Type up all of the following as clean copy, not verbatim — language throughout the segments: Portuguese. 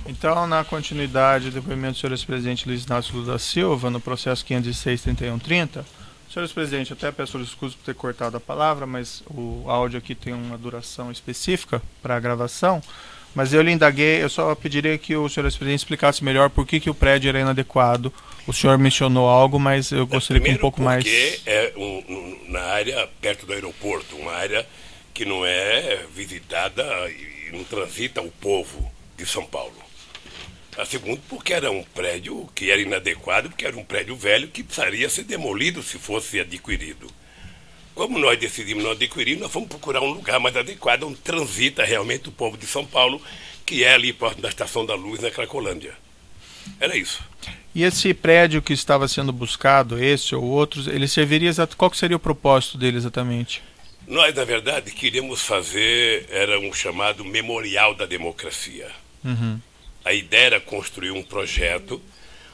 Então, na continuidade do depoimento do senhor ex-presidente Luiz Inácio Lula da Silva, no processo 506-3130, senhor ex-presidente, até peço desculpas por ter cortado a palavra, mas o áudio aqui tem uma duração específica para a gravação, mas eu lhe indaguei, eu só pediria que o senhor ex-presidente explicasse melhor por que o prédio era inadequado. O senhor mencionou algo, mas eu gostaria que um pouco mais... Porque é na área perto do aeroporto, uma área que não é visitada e não transita o povo de São Paulo. A segunda, porque era um prédio que era inadequado, porque era um prédio velho que precisaria ser demolido se fosse adquirido. Como nós decidimos não adquirir, nós fomos procurar um lugar mais adequado, onde transita realmente o povo de São Paulo, que é ali próximo da Estação da Luz, na Cracolândia. Era isso. E esse prédio que estava sendo buscado, esse ou outros, ele serviria qual que seria o propósito dele exatamente? Nós, na verdade, queríamos fazer, era um chamado Memorial da Democracia. Uhum. A ideia era construir um projeto,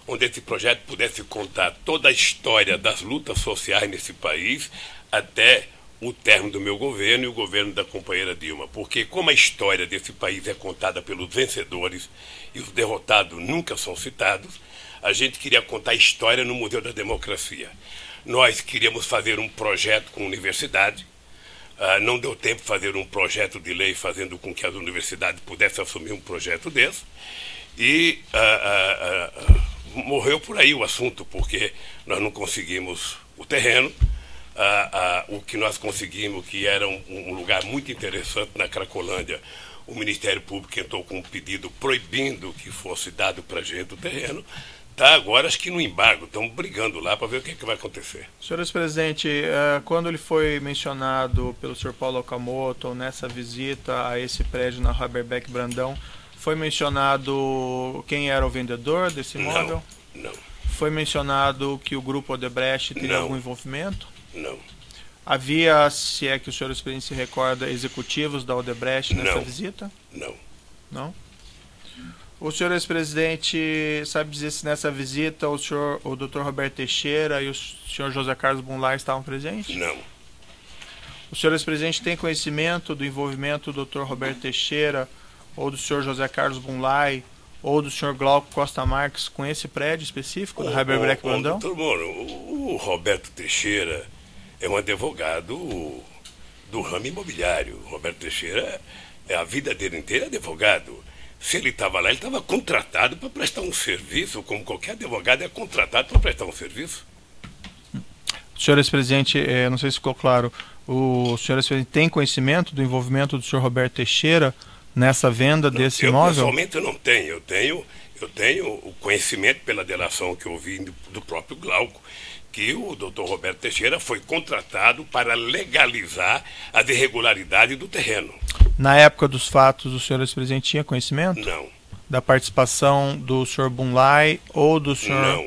onde esse projeto pudesse contar toda a história das lutas sociais nesse país, até o término do meu governo e o governo da companheira Dilma. Porque como a história desse país é contada pelos vencedores e os derrotados nunca são citados, a gente queria contar a história no Museu da Democracia. Nós queríamos fazer um projeto com a universidade. Não deu tempo de fazer um projeto de lei fazendo com que as universidades pudessem assumir um projeto desse. E morreu por aí o assunto, porque nós não conseguimos o terreno. O que nós conseguimos, que era um lugar muito interessante na Cracolândia, o Ministério Público entrou com um pedido proibindo que fosse dado para a gente o terreno. Está agora, acho que no embargo, estamos brigando lá para ver o que, que vai acontecer. Senhor ex-presidente, quando ele foi mencionado pelo senhor Paulo Okamoto nessa visita a esse prédio na Haberbeck Brandão, foi mencionado quem era o vendedor desse imóvel? Não. Foi mencionado que o grupo Odebrecht teria algum envolvimento? Não. Havia, se é que o senhor ex-presidente se recorda, executivos da Odebrecht nessa visita? Não. Não? O senhor ex-presidente sabe dizer se nessa visita o Dr. Roberto Teixeira e o senhor José Carlos Bunlai estavam presentes? Não. O senhor ex-presidente tem conhecimento do envolvimento do Dr. Roberto Teixeira ou do senhor José Carlos Bunlai ou do senhor Glauco Costa Marques com esse prédio específico da Haberbeck Brandão? Doutor Moro, o Roberto Teixeira é um advogado do ramo imobiliário. O Roberto Teixeira, a vida dele inteira é advogado. Se ele estava lá, ele estava contratado para prestar um serviço, como qualquer advogado é contratado para prestar um serviço. Senhor ex-presidente, não sei se ficou claro, o senhor ex-presidente tem conhecimento do envolvimento do senhor Roberto Teixeira nessa venda desse imóvel? Pessoalmente eu não tenho. Eu tenho o conhecimento pela delação que eu ouvi do próprio Glauco, que o doutor Roberto Teixeira foi contratado para legalizar as irregularidades do terreno. Na época dos fatos, o senhor ex-presidente tinha conhecimento? Não. Da participação do senhor Bunlai ou do senhor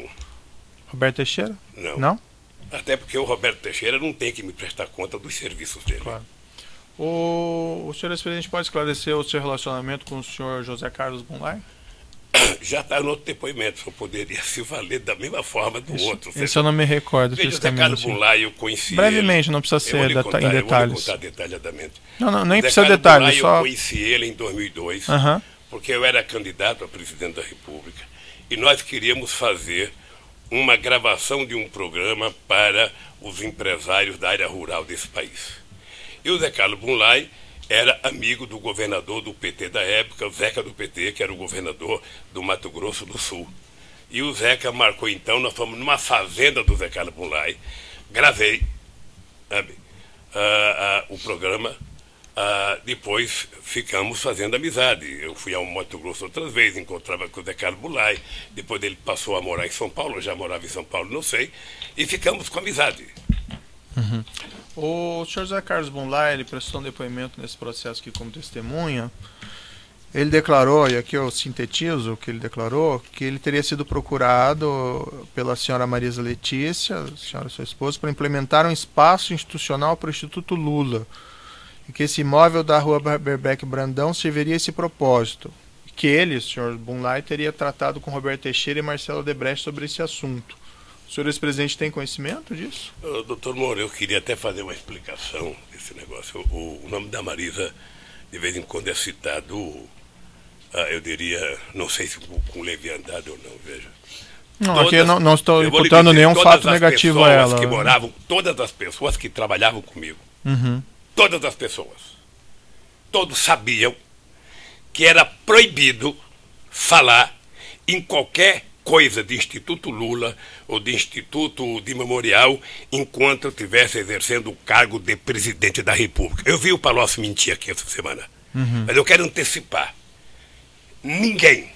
Roberto Teixeira? Não. Não? Até porque o Roberto Teixeira não tem que me prestar conta dos serviços dele. Claro. O senhor ex-presidente pode esclarecer o seu relacionamento com o senhor José Carlos Bunlai? Já está no outro depoimento, só poderia se valer da mesma forma do outro. Esse eu não me recordo. Veja, o José Carlos Bunlai, eu conheci brevemente, ele, não precisa ser em detalhes. Eu vou lhe contar detalhadamente. Não, nem precisa de detalhes. Bunlai, só... Eu conheci ele em 2002, porque eu era candidato a presidente da República, e nós queríamos fazer uma gravação de um programa para os empresários da área rural desse país. E o Zé Carlos Bunlai era amigo do governador do PT da época, o Zeca do PT, que era o governador do Mato Grosso do Sul. E o Zeca marcou então, nós fomos numa fazenda do Zé Carlos Bunlai, gravei o programa, depois ficamos fazendo amizade. Eu fui ao Mato Grosso outras vezes, encontrava com o Zé Carlos Bunlai, depois ele passou a morar em São Paulo, eu já morava em São Paulo, não sei, e ficamos com amizade. O senhor José Carlos Bunlai, ele prestou um depoimento nesse processo aqui como testemunha. Ele declarou, e aqui eu sintetizo o que ele declarou, que ele teria sido procurado pela senhora Marisa Letícia, a senhora sua esposa, para implementar um espaço institucional para o Instituto Lula, e que esse imóvel da rua Haberbeck Brandão serviria a esse propósito. Que ele, o senhor Bunlai, teria tratado com Roberto Teixeira e Marcelo Odebrecht sobre esse assunto. O senhor ex-presidente tem conhecimento disso? Doutor Moura, eu queria até fazer uma explicação desse negócio. O nome da Marisa, de vez em quando, é citado eu diria, não sei se com leviandade ou não, veja. Não, aqui não estou imputando nenhum fato negativo a ela. Todas as pessoas que trabalhavam comigo, todas as pessoas, todos sabiam que era proibido falar em qualquer coisa de Instituto Lula ou de Instituto de Memorial enquanto eu estivesse exercendo o cargo de presidente da República. Eu vi o Palocci mentir aqui essa semana, mas eu quero antecipar. Ninguém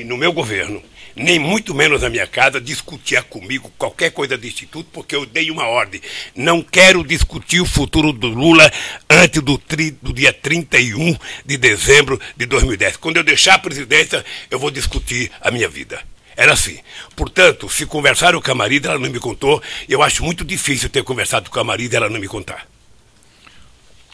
no meu governo, nem muito menos na minha casa, discutia comigo qualquer coisa de Instituto, porque eu dei uma ordem. Não quero discutir o futuro do Lula antes do dia 31 de dezembro de 2010. Quando eu deixar a presidência, eu vou discutir a minha vida. Era assim. Portanto, se conversaram com a Marisa, ela não me contou. Eu acho muito difícil ter conversado com a Marisa e ela não me contar.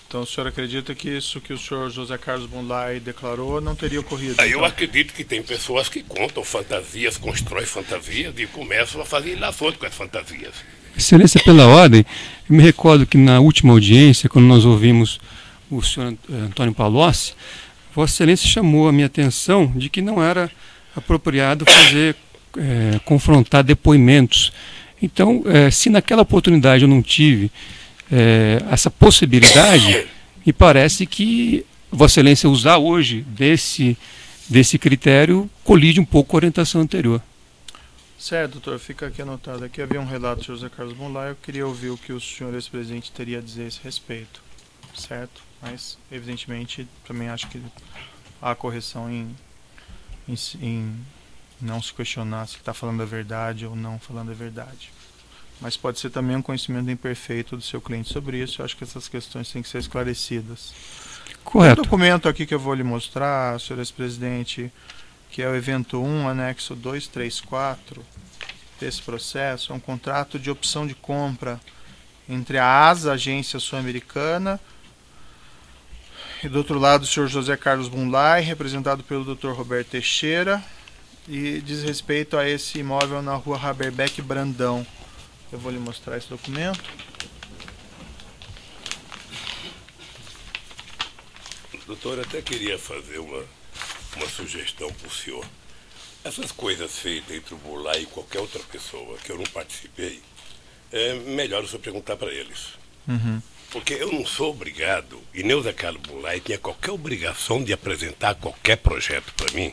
Então o senhor acredita que isso que o senhor José Carlos Blumlein declarou não teria ocorrido? Eu então? acredito que tem pessoas que contam fantasias, constroem fantasias e começam a fazer ilações com as fantasias. Excelência, pela ordem, eu me recordo que na última audiência, quando nós ouvimos o senhor Antônio Palocci, Vossa Excelência chamou a minha atenção de que não era apropriado confrontar depoimentos. Então, se naquela oportunidade eu não tive essa possibilidade, me parece que Vossa Excelência usar hoje desse critério colide um pouco com a orientação anterior. Certo, doutor, fica aqui anotado. Aqui havia um relato de José Carlos Blumlein, eu queria ouvir o que o senhor ex-presidente teria a dizer a esse respeito, certo? Mas, evidentemente, também acho que há correção em não se questionar se está falando a verdade ou não falando a verdade. Mas pode ser também um conhecimento imperfeito do seu cliente sobre isso. Eu acho que essas questões têm que ser esclarecidas. Correto. O documento aqui que eu vou lhe mostrar, senhor ex-presidente, que é o evento 1, anexo 234 desse processo, é um contrato de opção de compra entre a ASA, Agência Sul-Americana, e do outro lado o senhor José Carlos Blumlein, representado pelo Dr. Roberto Teixeira, e diz respeito a esse imóvel na rua Haberbeck Brandão. Eu vou lhe mostrar esse documento. Doutor, eu até queria fazer uma sugestão para o senhor. Essas coisas feitas entre o Blumlein e qualquer outra pessoa que eu não participei, é melhor o senhor perguntar para eles. Porque eu não sou obrigado, e nem o Zé Carlos Blumlein tinha qualquer obrigação de apresentar qualquer projeto para mim,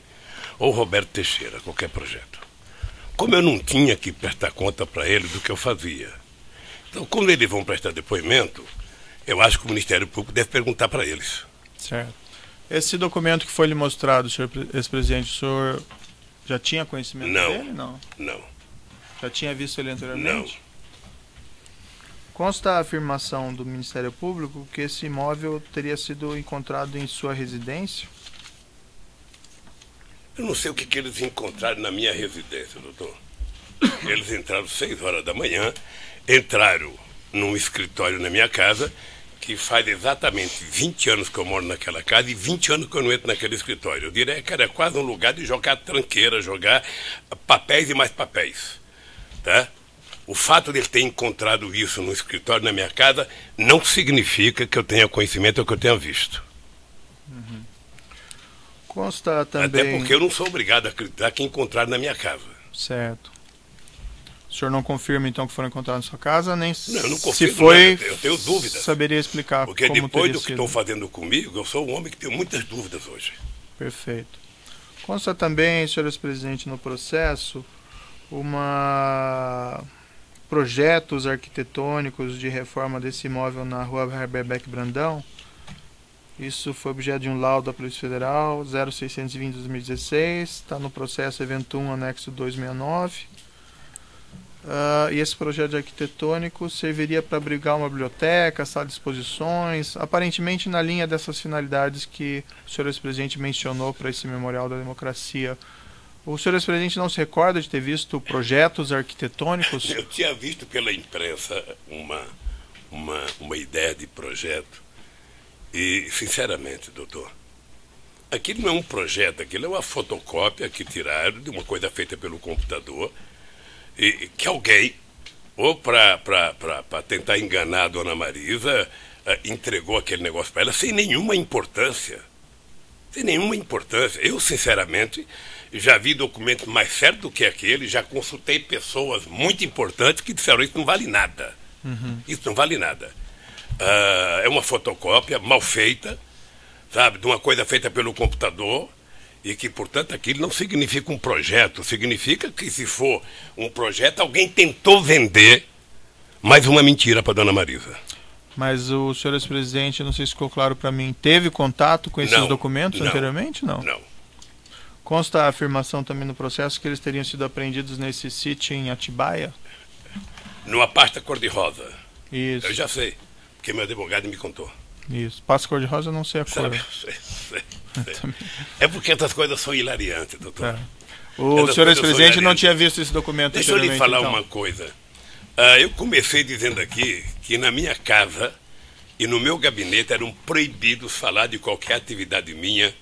ou Roberto Teixeira, qualquer projeto. Como eu não tinha que prestar conta para ele do que eu fazia. Então, quando eles vão prestar depoimento, eu acho que o Ministério Público deve perguntar para eles. Certo. Esse documento que foi lhe mostrado, senhor ex-presidente, o senhor já tinha conhecimento dele? Não. Já tinha visto ele anteriormente? Não. Consta a afirmação do Ministério Público que esse imóvel teria sido encontrado em sua residência? Eu não sei o que eles encontraram na minha residência, doutor. Eles entraram 6 horas da manhã, entraram num escritório na minha casa, que faz exatamente 20 anos que eu moro naquela casa e 20 anos que eu não entro naquele escritório. Eu diria que era quase um lugar de jogar tranqueira, jogar papéis e mais papéis. Tá? O fato de ele ter encontrado isso no escritório na minha casa não significa que eu tenha conhecimento ou que eu tenha visto. Consta também... Até porque eu não sou obrigado a acreditar que encontraram na minha casa. Certo. O senhor não confirma, então, que foram encontrados na sua casa? Nem não, eu não confirmo, se foi, eu tenho dúvidas. Saberia explicar porque como depois do que sido. estão fazendo comigo, eu sou um homem que tem muitas dúvidas hoje. Perfeito. Consta também, senhor ex-presidente, no processo, projetos arquitetônicos de reforma desse imóvel na rua Haberbeck Brandão. Isso foi objeto de um laudo da Polícia Federal 0620 de 2016, está no processo evento 1, anexo 269. E esse projeto arquitetônico serviria para abrigar uma biblioteca, sala de exposições, aparentemente na linha dessas finalidades que o senhor ex-presidente mencionou para esse Memorial da Democracia. O senhor ex-presidente não se recorda de ter visto projetos arquitetônicos? Eu tinha visto pela imprensa uma ideia de projeto e, sinceramente, doutor, aquilo não é um projeto, aquilo é uma fotocópia que tiraram de uma coisa feita pelo computador e que alguém, ou para tentar enganar a dona Marisa, entregou aquele negócio para ela sem nenhuma importância. Sem nenhuma importância. Eu, sinceramente, já vi documentos mais sérios do que aquele, já consultei pessoas muito importantes que disseram isso não vale nada. Isso não vale nada. É uma fotocópia mal feita, sabe, de uma coisa feita pelo computador, e que, portanto, aquilo não significa um projeto, significa que, se for um projeto, alguém tentou vender mais uma mentira para Dona Marisa. Mas o senhor ex-presidente, não sei se ficou claro para mim, teve contato com esses documentos anteriormente? Não. Não. Consta a afirmação também no processo que eles teriam sido apreendidos nesse sítio em Atibaia? Numa pasta cor-de-rosa. Isso. Eu já sei, porque meu advogado me contou. Isso. Pasta cor-de-rosa, não sei a cor. Sabe? Sei. É porque essas coisas são hilariantes, doutor. O senhor ex-presidente não tinha visto esse documento anteriormente. Deixa eu lhe falar então uma coisa. Eu comecei dizendo aqui que na minha casa e no meu gabinete eram proibidos falar de qualquer atividade minha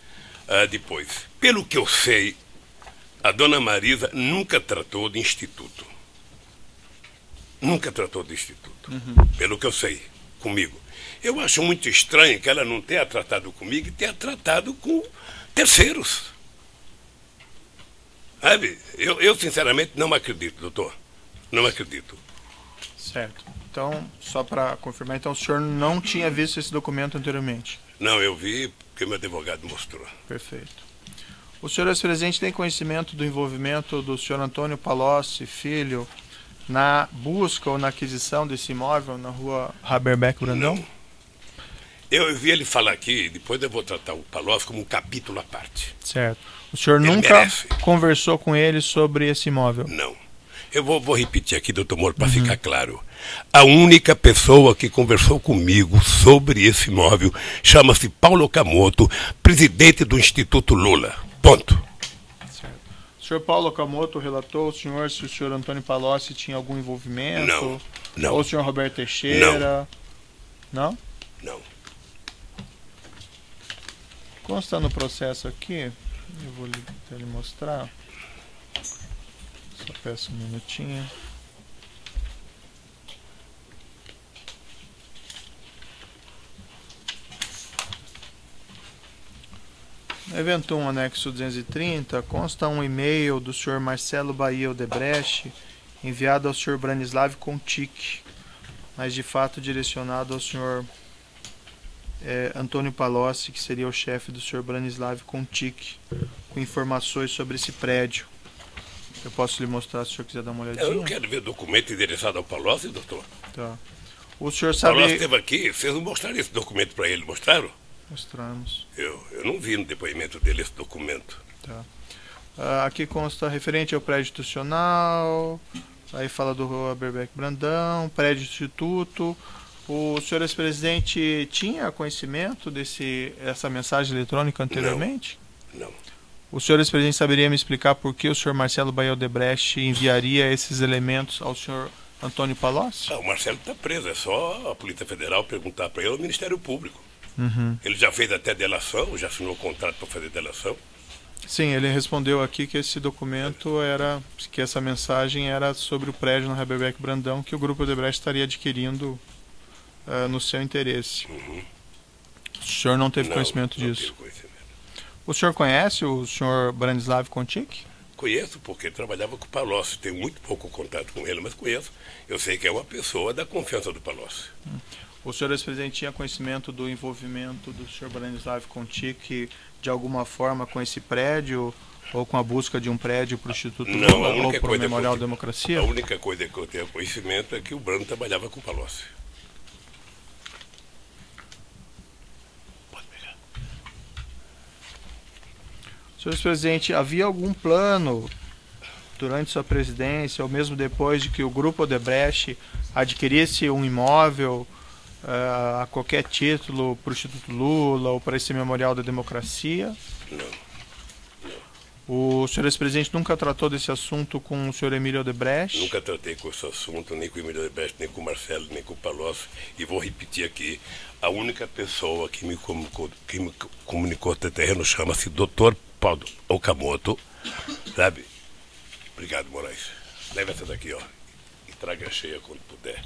depois. Pelo que eu sei, a Dona Marisa nunca tratou de instituto. Nunca tratou de instituto. Pelo que eu sei, comigo. Eu acho muito estranho que ela não tenha tratado comigo e tenha tratado com terceiros. Sabe? Eu sinceramente não acredito, doutor. Não acredito. Certo. Então, só para confirmar, então o senhor não tinha visto esse documento anteriormente? Não, eu vi porque meu advogado mostrou. Perfeito. O senhor ex-presidente tem conhecimento do envolvimento do senhor Antônio Palocci, filho, na busca ou na aquisição desse imóvel na rua Haberbeck Brandão? Não. Eu vi ele falar aqui, depois eu vou tratar o Palocci como um capítulo à parte. Certo. O senhor nunca conversou com ele sobre esse imóvel? Não. Eu vou repetir aqui, doutor Moro, para ficar claro. A única pessoa que conversou comigo sobre esse imóvel chama-se Paulo Okamoto, presidente do Instituto Lula. Ponto. Certo. O senhor Paulo Okamoto relatou ao senhor se o senhor Antônio Palocci tinha algum envolvimento? Não. Não. Ou o senhor Roberto Teixeira? Não. Não? Consta no processo aqui, eu vou lhe mostrar. Só peço um minutinho. No evento 1, anexo 230, consta um e-mail do senhor Marcelo Bahia Odebrecht, enviado ao senhor Branislav Contic, mas de fato direcionado ao senhor Antônio Palocci, que seria o chefe do senhor Branislav Contic, com informações sobre esse prédio. Eu posso lhe mostrar se o senhor quiser dar uma olhadinha? Eu não quero ver documento endereçado ao Palocci, doutor. Tá. O senhor sabe... O Palocci esteve aqui, vocês não mostraram esse documento para ele, mostraram? Mostramos. Eu não vi no depoimento dele esse documento. Tá. Aqui consta referente ao prédio institucional, aí fala do Rua Haberbeck Brandão, prédio instituto. O senhor ex-presidente tinha conhecimento dessa mensagem eletrônica anteriormente? Não. O senhor ex-presidente saberia me explicar por que o senhor Marcelo Bahia Odebrecht enviaria esses elementos ao senhor Antônio Palocci? O Marcelo está preso, é só a Polícia Federal perguntar para ele, o Ministério Público. Ele já fez até delação, já assinou o contrato para fazer delação. Sim, ele respondeu aqui que esse documento era, que essa mensagem era sobre o prédio no Haberbeck Brandão, que o Grupo Odebrecht estaria adquirindo no seu interesse. O senhor não teve conhecimento disso? Não tenho conhecimento. O senhor conhece o senhor Branislav Contic? Conheço, porque ele trabalhava com o Palocci. Tenho muito pouco contato com ele, mas conheço. Eu sei que é uma pessoa da confiança do Palocci. O senhor ex-presidente tinha conhecimento do envolvimento do senhor Branislav Contic de alguma forma com esse prédio ou com a busca de um prédio para o Instituto Lula ou para o Memorial da Democracia? A única coisa que eu tenho conhecimento é que o Brano trabalhava com o Palocci. Pode pegar. Senhor ex-presidente, havia algum plano durante sua presidência ou mesmo depois de que o Grupo Odebrecht adquirisse um imóvel a qualquer título para o Instituto Lula ou para esse Memorial da Democracia? Não. O senhor ex-presidente nunca tratou desse assunto com o senhor Emílio Odebrecht? Nunca tratei com esse assunto, nem com o Emílio Odebrecht, nem com o Marcelo, nem com o Palocci. E vou repetir aqui, a única pessoa que me comunicou até terreno chama-se Dr. Paulo Okamoto, sabe? Obrigado, Moraes. Leva essa daqui, ó, e traga cheia quando puder.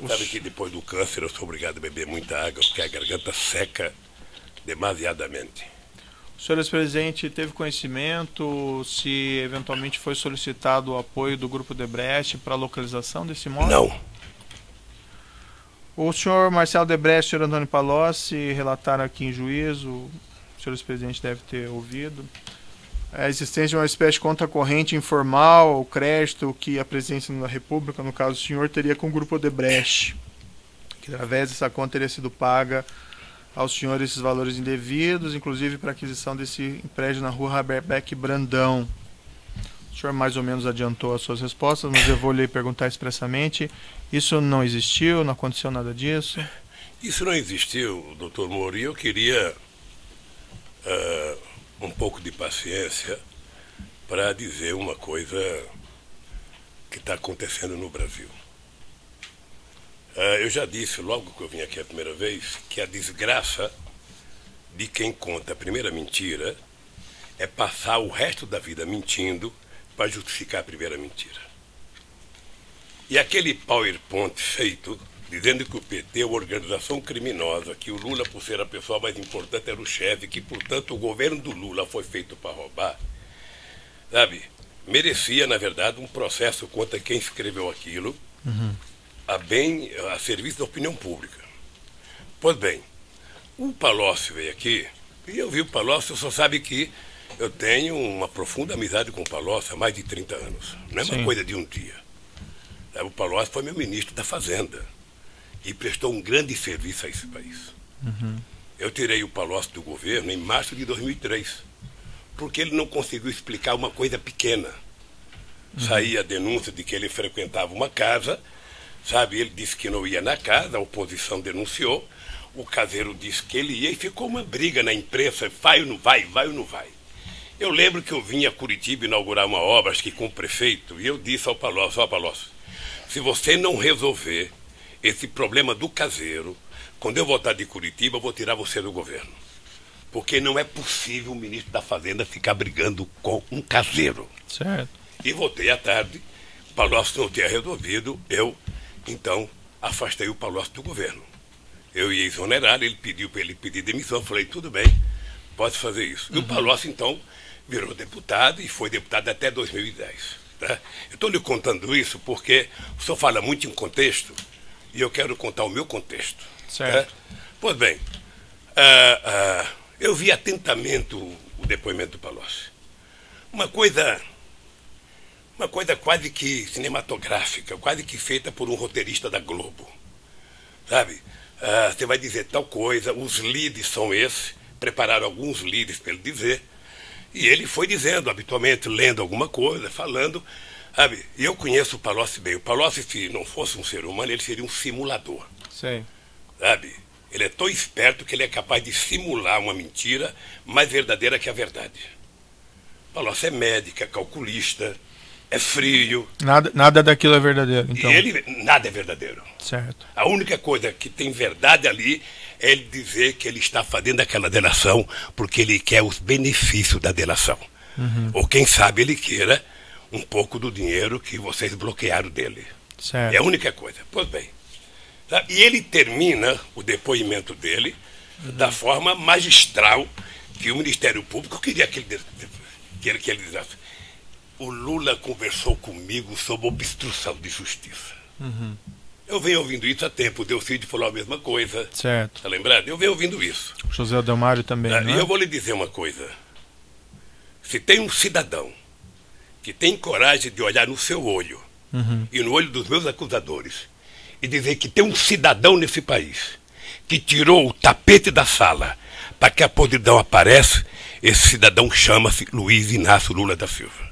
Sabe que depois do câncer eu sou obrigado a beber muita água, porque a garganta seca demasiadamente. O senhor ex-presidente teve conhecimento se eventualmente foi solicitado o apoio do Grupo Odebrecht para a localização desse imóvel? Não. O senhor Marcelo Odebrecht e o senhor Antônio Palocci relataram aqui em juízo, o senhor ex-presidente deve ter ouvido, a existência de uma espécie de conta corrente informal, o crédito que a presidência da República, no caso do senhor, teria com o Grupo Odebrecht, que através dessa conta teria sido paga aos senhores esses valores indevidos, inclusive para a aquisição desse prédio na rua Haberbeck Brandão. O senhor mais ou menos adiantou as suas respostas, mas eu vou lhe perguntar expressamente. Isso não existiu, não aconteceu nada disso? Isso não existiu, doutor Moro, e eu queria um pouco de paciência para dizer uma coisa que está acontecendo no Brasil. Eu já disse, logo que eu vim aqui a primeira vez, que a desgraça de quem conta a primeira mentira é passar o resto da vida mentindo para justificar a primeira mentira. E aquele PowerPoint feito, dizendo que o PT é uma organização criminosa, que o Lula, por ser a pessoa mais importante, era o chefe, que, portanto, o governo do Lula foi feito para roubar, sabe, merecia, na verdade, um processo contra quem escreveu aquilo, a serviço da opinião pública. Pois bem, o Palocci veio aqui, e eu vi o Palocci, só sabe que eu tenho uma profunda amizade com o Palocci há mais de 30 anos. Não é uma coisa de um dia. O Palocci foi meu ministro da Fazenda e prestou um grande serviço a esse país. Eu tirei o Palocci do governo em março de 2003, porque ele não conseguiu explicar uma coisa pequena. Saía a denúncia de que ele frequentava uma casa, sabe, ele disse que não ia na casa, a oposição denunciou, o caseiro disse que ele ia e ficou uma briga na imprensa, vai ou não vai, vai ou não vai. Eu lembro que eu vim a Curitiba inaugurar uma obra, acho que com o prefeito, e eu disse ao Palocci, Palocci, se você não resolver esse problema do caseiro, quando eu voltar de Curitiba, eu vou tirar você do governo. Porque não é possível o ministro da Fazenda ficar brigando com um caseiro. Certo. E voltei à tarde, o Palocci não tinha resolvido, eu, então, afastei o Palocci do governo. Eu ia exonerar, ele pediu para ele pedir demissão, eu falei, tudo bem, pode fazer isso. E o Palocci, então, virou deputado e foi deputado até 2010. Tá? Eu estou lhe contando isso porque o senhor fala muito em contexto e eu quero contar o meu contexto. Certo. Tá? Pois bem, eu vi atentamente o depoimento do Palocci. Uma coisa quase que cinematográfica, quase que feita por um roteirista da Globo. Sabe? Você vai dizer tal coisa, os leads são esses, prepararam alguns leads para ele dizer, e ele foi dizendo, habitualmente, lendo alguma coisa, falando, sabe? E eu conheço o Palocci bem. O Palocci, se não fosse um ser humano, ele seria um simulador. Sim. Sabe? Ele é tão esperto que ele é capaz de simular uma mentira mais verdadeira que a verdade. O Palocci é médico, é calculista, é frio. Nada daquilo é verdadeiro, então. E nada é verdadeiro. Certo. A única coisa que tem verdade ali é ele dizer que ele está fazendo aquela delação porque ele quer os benefícios da delação. Ou quem sabe ele queira um pouco do dinheiro que vocês bloquearam dele. Certo. É a única coisa. Pois bem. Tá? E ele termina o depoimento dele da forma magistral que o Ministério Público queria que ele dissesse. O Lula conversou comigo sobre obstrução de justiça. Eu venho ouvindo isso há tempo. O Delcídio falou a mesma coisa. Certo. Está lembrado? Eu venho ouvindo isso. O José Adelmário também, E eu vou lhe dizer uma coisa. Se tem um cidadão que tem coragem de olhar no seu olho e no olho dos meus acusadores e dizer que tem um cidadão nesse país que tirou o tapete da sala para que a podridão apareça, esse cidadão chama-se Luiz Inácio Lula da Silva.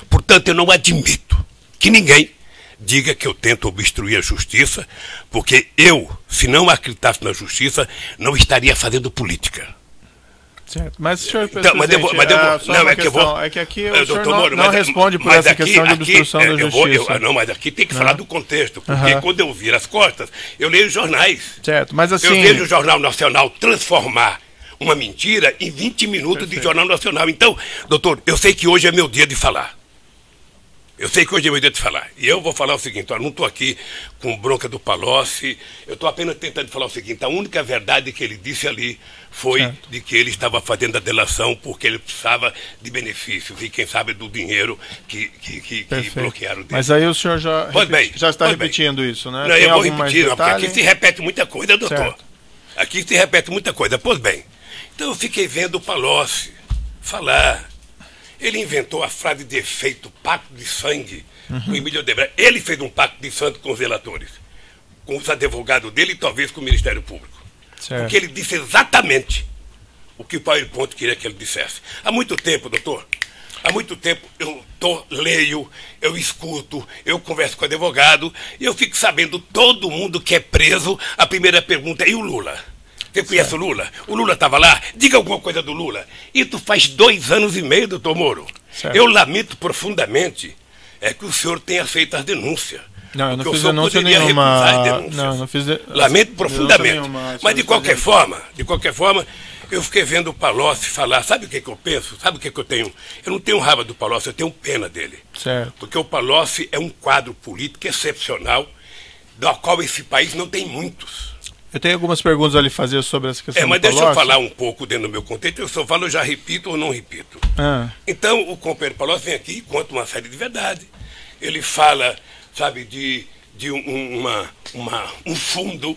Portanto, eu não admito que ninguém diga que eu tento obstruir a justiça, porque eu, se não acreditasse na justiça, não estaria fazendo política. Certo. Mas, senhor então, é que aqui o senhor não responde por essa questão de obstrução da justiça. Não, mas aqui tem que falar do contexto, porque quando eu viro as costas, eu leio jornais. Certo, mas assim... Eu vejo o Jornal Nacional transformar uma mentira em 20 minutos de Jornal Nacional. Então, doutor, eu sei que hoje é meu dia de falar. Eu sei que hoje é meu dia de falar. E eu vou falar o seguinte, eu não estou aqui com bronca do Palocci, eu estou apenas tentando falar o seguinte, a única verdade que ele disse ali foi de que ele estava fazendo a delação porque ele precisava de benefícios e, quem sabe, do dinheiro que bloquearam dele. Mas aí o senhor já está repetindo isso, né? Não, eu vou repetir, porque aqui se repete muita coisa, doutor. Certo. Aqui se repete muita coisa. Pois bem, então eu fiquei vendo o Palocci falar. Ele inventou a frase de efeito, pacto de sangue, com Emílio Odebrecht. Ele fez um pacto de sangue com os relatores, com os advogados dele e talvez com o Ministério Público. Certo. Porque ele disse exatamente o que o PowerPoint queria que ele dissesse. Há muito tempo, doutor, há muito tempo eu leio, eu escuto, eu converso com o advogado e eu fico sabendo todo mundo que é preso, a primeira pergunta é: e o Lula? Você conhece o Lula? O Lula estava lá? Diga alguma coisa do Lula. Isso faz 2 anos e meio, doutor Moro. Certo. Eu lamento profundamente que o senhor tenha feito as denúncias. Não, eu não fiz denúncia nenhuma. Não, não fiz lamento profundamente. Mas de qualquer forma, eu fiquei vendo o Palocci falar. Sabe o que eu penso? Sabe o que eu tenho? Eu não tenho raiva do Palocci, eu tenho pena dele. Certo. Porque o Palocci é um quadro político excepcional, do qual esse país não tem muitos. Eu tenho algumas perguntas a lhe fazer sobre essa questão do mas Palocci. deixa eu falar um pouco dentro do meu contexto. Eu só falo, eu já repito ou não repito. Então, o companheiro Palocci vem aqui e conta uma série de verdades. Ele fala, sabe, de um fundo,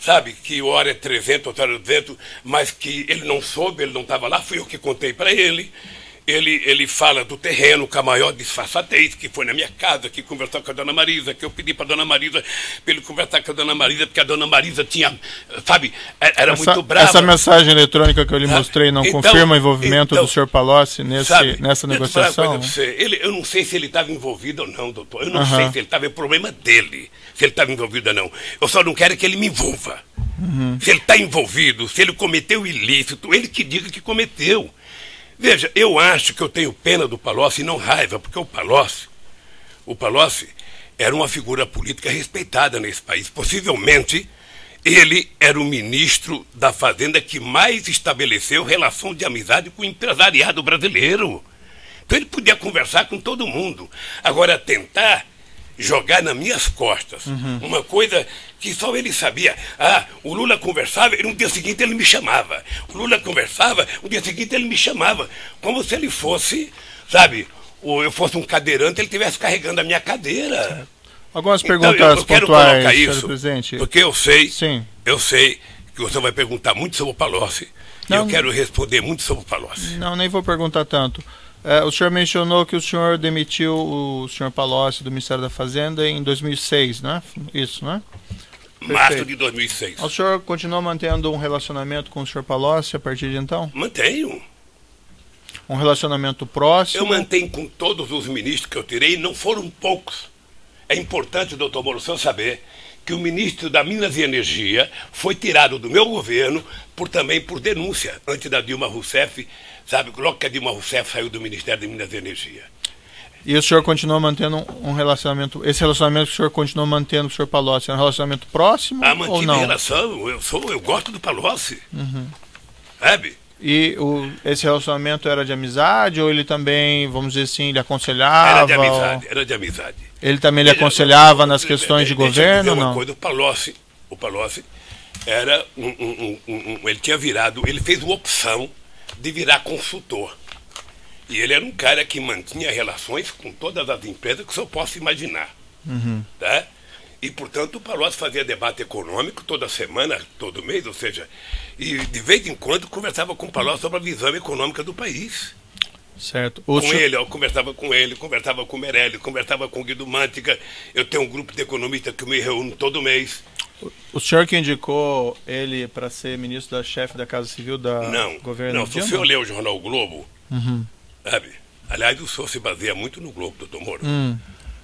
sabe, que hora é 300, outra hora é 200, mas que ele não soube, ele não estava lá, fui eu que contei para ele. Ele fala do terreno com a maior disfarçatez, que foi na minha casa, que conversou com a dona Marisa, que eu pedi para a dona Marisa, para ele conversar com a dona Marisa, porque a dona Marisa tinha, sabe, era muito brava. Essa mensagem eletrônica que eu lhe mostrei não confirma o envolvimento do senhor Palocci nessa negociação? Eu não sei se ele estava envolvido ou não, doutor. Eu não sei se ele estava, é o problema dele, se ele estava envolvido ou não. Eu só não quero que ele me envolva. Se ele está envolvido, se ele cometeu ilícito, ele que diga que cometeu. Veja, eu acho que eu tenho pena do Palocci e não raiva, porque o Palocci era uma figura política respeitada nesse país. Possivelmente, ele era o ministro da Fazenda que mais estabeleceu relação de amizade com o empresariado brasileiro. Então ele podia conversar com todo mundo. Agora, tentar jogar nas minhas costas uma coisa que só ele sabia. O Lula conversava e no dia seguinte ele me chamava. O Lula conversava, no dia seguinte ele me chamava. Como se ele fosse, sabe, ou eu fosse um cadeirante, ele estivesse carregando a minha cadeira. Algumas perguntas eu quero pontuais, colocar isso, presidente. porque eu sei que você vai perguntar muito sobre o Palocci. E eu quero responder muito sobre o Palocci. Não, nem vou perguntar tanto. O senhor mencionou que o senhor demitiu o senhor Palocci do Ministério da Fazenda em 2006, né? Isso, né? Março de 2006. O senhor continuou mantendo um relacionamento com o senhor Palocci a partir de então? Mantenho. Um relacionamento próximo? Eu mantenho com todos os ministros que eu tirei, não foram poucos. É importante, doutor Moro, saber que o ministro da Minas e Energia foi tirado do meu governo também por denúncia, antes da Dilma Rousseff, sabe, logo que a Dilma Rousseff saiu do Ministério de Minas e Energia. E o senhor continuou mantendo um relacionamento, esse relacionamento que o senhor continuou mantendo com o senhor Palocci, é um relacionamento próximo ou não? Relação, eu gosto do Palocci, sabe? E esse relacionamento era de amizade ou ele também, vamos dizer assim, lhe aconselhava? Era de amizade. Ele também lhe aconselhava nas questões de governo ou não? Coisa, o Palocci era ele fez uma opção de virar consultor. E ele era um cara que mantinha relações com todas as empresas que o senhor possa imaginar. Tá? E, portanto, o Palocci fazia debate econômico toda semana, todo mês, ou seja, e de vez em quando conversava com o Palocci sobre a visão econômica do país. Certo. Eu conversava com ele, conversava com o Meirelles, conversava com o Guido Mantega. Eu tenho um grupo de economistas que me reúno todo mês. O senhor que indicou ele para ser ministro da chefe da Casa Civil da governo? Não, se o senhor lê o jornal o Globo, sabe? Aliás, o senhor se baseia muito no Globo, doutor Moro.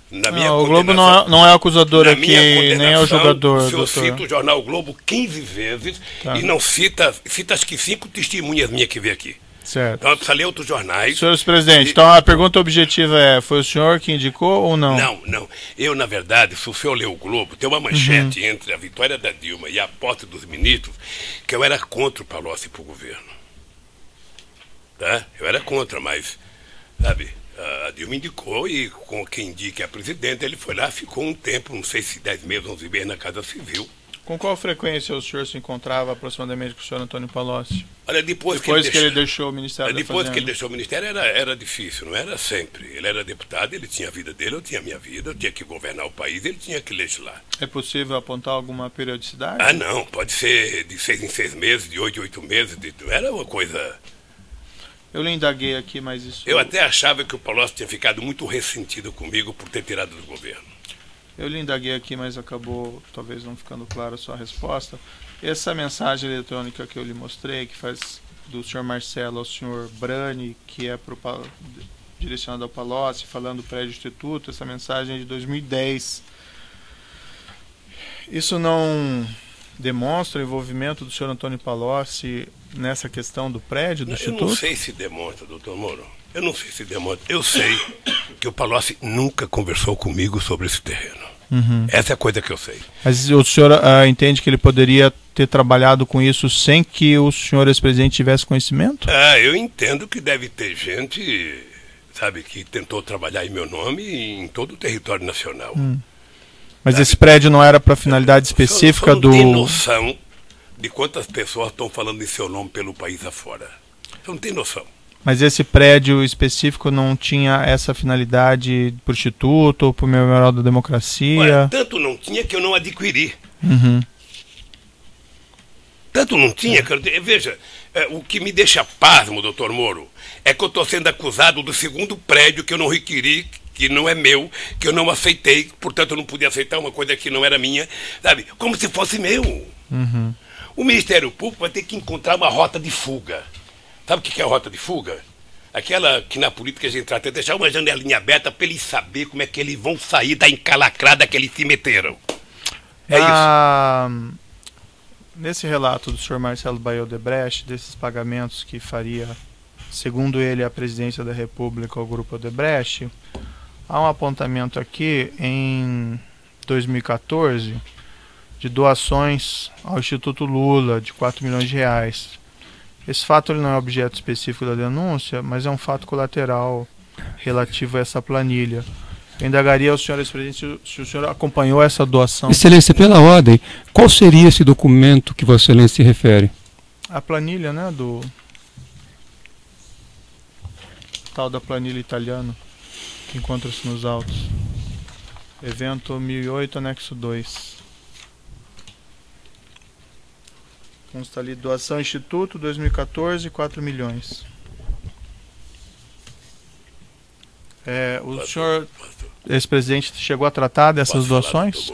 O Globo não é acusador aqui, nem é o jogador. O senhor cita o jornal o Globo 15 vezes e não cita acho que 5 testemunhas minhas que veio aqui. Certo. Então, precisa ler outros jornais. Senhor presidente, então a pergunta objetiva é, foi o senhor que indicou ou não? Não. Eu, na verdade, se o senhor ler o Globo, tem uma manchete entre a vitória da Dilma e a posse dos ministros, que eu era contra o Palocci para o governo. Tá? Eu era contra, mas, sabe, a Dilma indicou e com quem indica a presidente, ele foi lá, ficou um tempo, não sei se 10 meses, 11 meses na Casa Civil. Com qual frequência o senhor se encontrava aproximadamente com o senhor Antônio Palocci? Olha, depois que ele deixou o Ministério da Fazenda. Depois que ele deixou o Ministério era difícil, não era sempre. Ele era deputado, ele tinha a vida dele, eu tinha a minha vida, eu tinha que governar o país, ele tinha que legislar. É possível apontar alguma periodicidade? Ah, não, pode ser de 6 em 6 meses, de 8 em 8 meses, era uma coisa... Eu lhe indaguei aqui, mas isso... Eu até achava que o Palocci tinha ficado muito ressentido comigo por ter tirado do governo. Eu lhe indaguei aqui, mas acabou talvez não ficando clara a sua resposta. Essa mensagem eletrônica que eu lhe mostrei, que faz do senhor Marcelo ao senhor Brani, que é direcionada ao Palocci, falando do prédio instituto, essa mensagem é de 2010. Isso não demonstra o envolvimento do senhor Antônio Palocci nessa questão do prédio do instituto? Eu não sei se demonstra, doutor Moro. Eu não sei se demonstra. Eu sei que o Palocci nunca conversou comigo sobre esse terreno. Uhum. Essa é a coisa que eu sei. Mas o senhor entende que ele poderia ter trabalhado com isso sem que o senhor ex-presidente tivesse conhecimento? Eu entendo que deve ter gente, sabe, que tentou trabalhar em meu nome em todo o território nacional. Mas esse prédio não era para finalidade específica do... Você não tem noção de quantas pessoas estão falando em seu nome pelo país afora. Você não tem noção. Mas esse prédio específico não tinha essa finalidade para o Instituto ou para o Memorial da Democracia? Olha, tanto não tinha que eu não adquiri. Uhum. Tanto não tinha que eu... Veja, o que me deixa pasmo, doutor Moro, é que eu estou sendo acusado do segundo prédio que eu não requeri, que não é meu, que eu não aceitei, portanto eu não podia aceitar uma coisa que não era minha, sabe? Como se fosse meu. Uhum. O Ministério Público vai ter que encontrar uma rota de fuga. Sabe o que é a rota de fuga? Aquela que na política a gente trata de deixar uma janelinha aberta para eles saberem como é que eles vão sair da encalacrada que eles se meteram. É isso. Nesse relato do senhor Marcelo Baio Odebrecht, desses pagamentos que faria, segundo ele, a presidência da República ao Grupo Odebrecht, há um apontamento aqui em 2014 de doações ao Instituto Lula de 4 milhões de reais. Esse fato ele não é objeto específico da denúncia, mas é um fato colateral relativo a essa planilha. Eu indagaria ao senhor ex-presidente se o senhor acompanhou essa doação. Excelência, pela ordem, qual seria esse documento que Vossa Excelência se refere? A planilha, né, do tal da planilha italiana, que encontra-se nos autos. Evento 1008, anexo 2. Consta ali, doação Instituto 2014, 4 milhões. O senhor ex-presidente chegou a tratar dessas doações?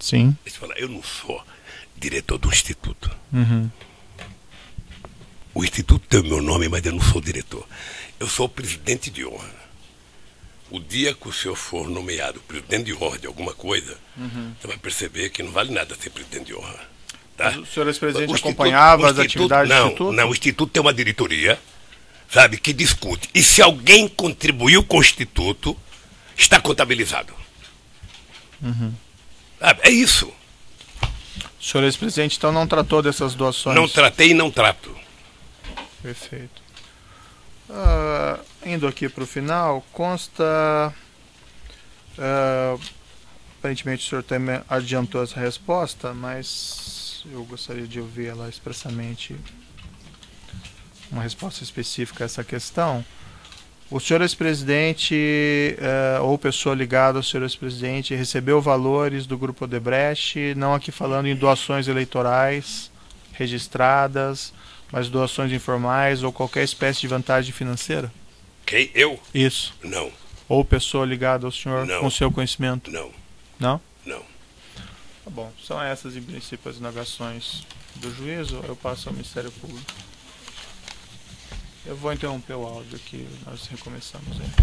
Sim. Deixa eu falar, eu não sou diretor do Instituto. Uhum. O Instituto tem o meu nome, mas eu não sou diretor. Eu sou o presidente de honra. O dia que o senhor for nomeado presidente de honra de alguma coisa, você vai perceber que não vale nada ser presidente de honra. Tá? O senhor ex-presidente acompanhava as atividades do Instituto? Não, o Instituto tem uma diretoria, sabe, que discute. E se alguém contribuiu com o Instituto, está contabilizado. Uhum. Sabe, é isso. O senhor ex-presidente, então, não tratou dessas doações? Não tratei e não trato. Perfeito. Indo aqui para o final, consta... aparentemente o senhor também adiantou essa resposta, mas eu gostaria de ouvir ela expressamente, uma resposta específica a essa questão. O senhor ex-presidente ou pessoa ligada ao senhor ex-presidente recebeu valores do Grupo Odebrecht, não aqui falando em doações eleitorais registradas, mas doações informais ou qualquer espécie de vantagem financeira? Quem? Eu? Isso. Não. Ou pessoa ligada ao senhor Não. com seu conhecimento? Não. Não? Não. Tá bom. São essas, em princípio, as indagações do juízo. Eu passo ao Ministério Público. Eu vou interromper o áudio aqui, nós recomeçamos aí.